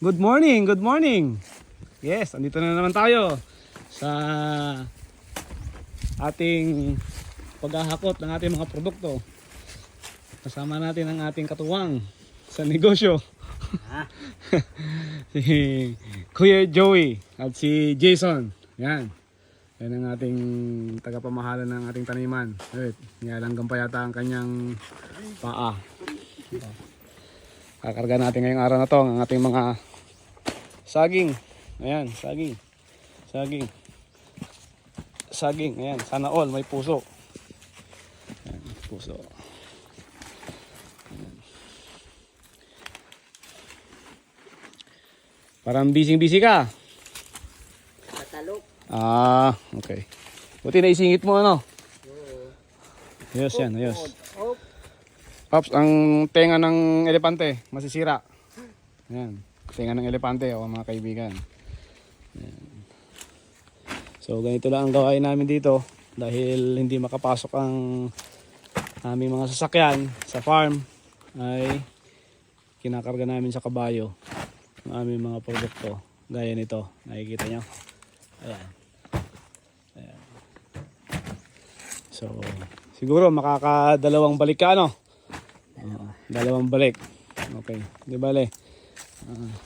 Good morning, good morning. Yes, andito na naman tayo sa ating paghahakot ng ating mga produkto. Kasama natin ang ating katuwang sa negosyo. Si Kuya Joey at si Jason. Yan. Yan ang ating tagapamahala ng ating taniman. Nilalanggam pa yata ang kanyang paa. Kakarga natin ngayong araw na to ang ating mga saging. Ayan, saging. Saging. Saging. Ayan, sana all may puso. Ayan, puso. Ayan. Parang busy ka. Katalok. Ah, okay. Buti naisingit mo ano? Ayos yan, ayos. Pops, ang tenga ng elepante masisira. Ayan, tenga ng elepante o mga kaibigan. Ayan. So ganito lang ang gawain namin dito dahil hindi makapasok ang aming mga sasakyan sa farm ay kinakarga namin sa kabayo ang aming mga produkto gaya nito, nakikita nyo. Ayan. Ayan. So siguro makakadalawang balik ka ano? Dalawang balik. Okay, di bale.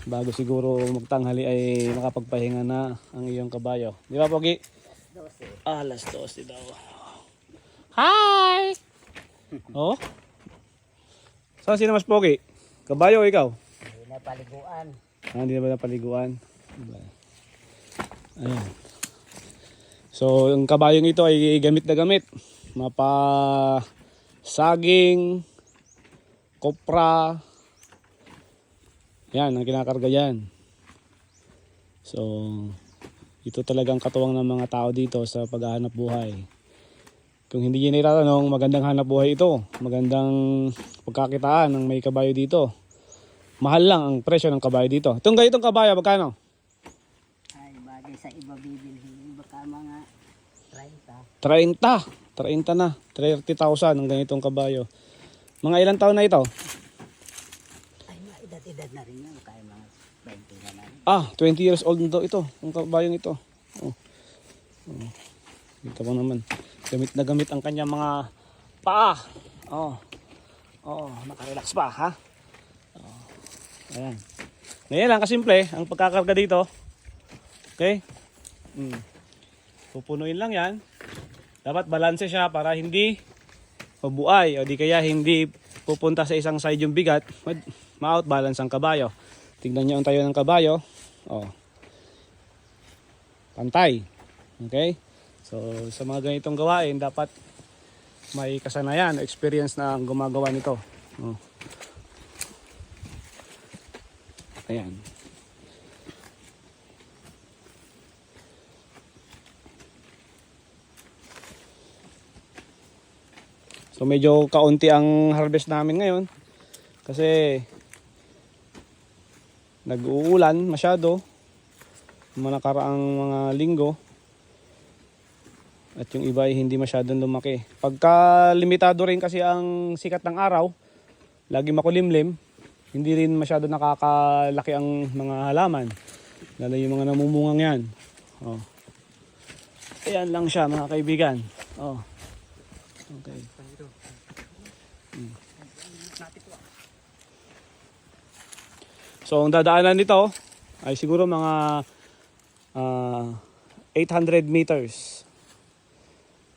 Bago siguro magtanghali ay makapagpahinga na ang iyong kabayo. Di ba, Pogi? 12. Alas 12 daw. Hi! Oh? Saan sino mas Pogi? Kabayo o ikaw? Hindi na paliguan. Hindi na ba napaliguan? Diba? Ayan. So, yung kabayong ito ay gamit na gamit. Mapa saging, kopra. Yan, ang kinakarga yan. So, ito talagang katuwang ng mga tao dito sa paghahanap buhay. Kung hindi nyo itatanong, magandang hanap buhay ito. Magandang pagkakitaan ng may kabayo dito. Mahal lang ang presyo ng kabayo dito. Itong ganitong kabayo, magkano? Ay, bagay sa iba bibilhin. Baka mga 30. 30. 30 na. 30,000 ang ganitong kabayo. Mga ilang taon na ito? Ay, mga edad-edad na rin yun. Kaya mga 20 na lang. 20 years old na ito. Ang kabayong ito. Oh. Oh. Dito pa naman. Gamit na gamit ang kanyang mga paa. Oh. Oh, nakarelax pa, ha? Oh. Ayan. Ngayon lang kasimple ang pagkakarga dito. Okay? Pupunuin lang 'yan. Dapat balanse siya para hindi mabuay o di kaya hindi pupunta sa isang side yung bigat, ma-outbalance ang kabayo. Tingnan niyo ang tayo ng kabayo. Oh. Pantay. Okay? So sa mga ganitong gawain dapat may kasanayan, experience na ang gumagawa nito. Oh. Ayan. So medyo kaunti ang harvest namin ngayon kasi nag-uulan masyado mga nakaraang mga linggo at yung iba ay hindi masyadong lumaki. Pagka limitado rin kasi ang sikat ng araw, lagi makulimlim, hindi rin masyado nakakalaki ang mga halaman, lalo yung mga namumungang yan. Oh. Ayan lang siya mga kaibigan. Oh. Okay. So ang dadaanan nito ay siguro mga 800 meters.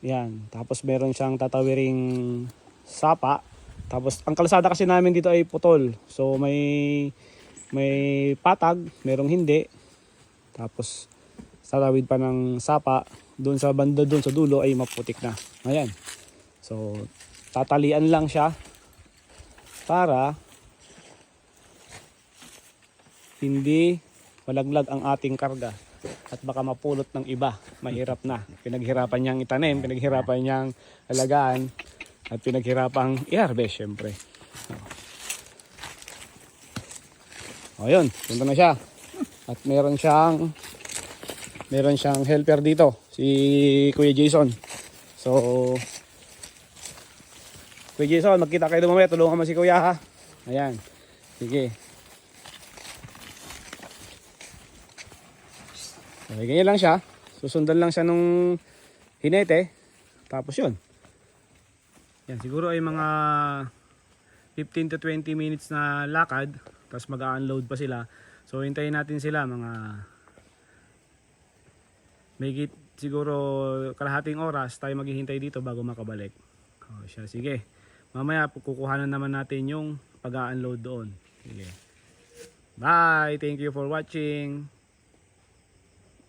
Yan. Tapos meron siyang tatawiring sapa. Tapos ang kalsada kasi namin dito ay putol. So may patag, merong hindi. Tapos tatawid pa ng sapa. Doon sa banda doon sa dulo ay maputik na. Ayan. So tatalian lang siya para hindi malaglag ang ating karga at baka mapulot ng iba. Mahirap na. Pinaghirapan niyang itanim, pinaghirapan niyang alagaan at pinaghirapang i-harvest syempre. O yun, punta na siya. At meron siyang helper dito, si Kuya Jason. So Kuya Jason, magkita kayo mamaya, tulungan mo si Kuya ha. Ayan. Sige. Okay, ganyan lang siya. Susundan lang siya nung hinete. Tapos yun. Yan, siguro ay mga 15 to 20 minutes na lakad. Tapos mag-unload pa sila. So hintayin natin sila mga may siguro kalahating oras tayo maghihintay dito bago makabalik. Oh, siya, sige. Mamaya kukuhanan naman natin yung pag-unload doon. Sige. Bye! Thank you for watching.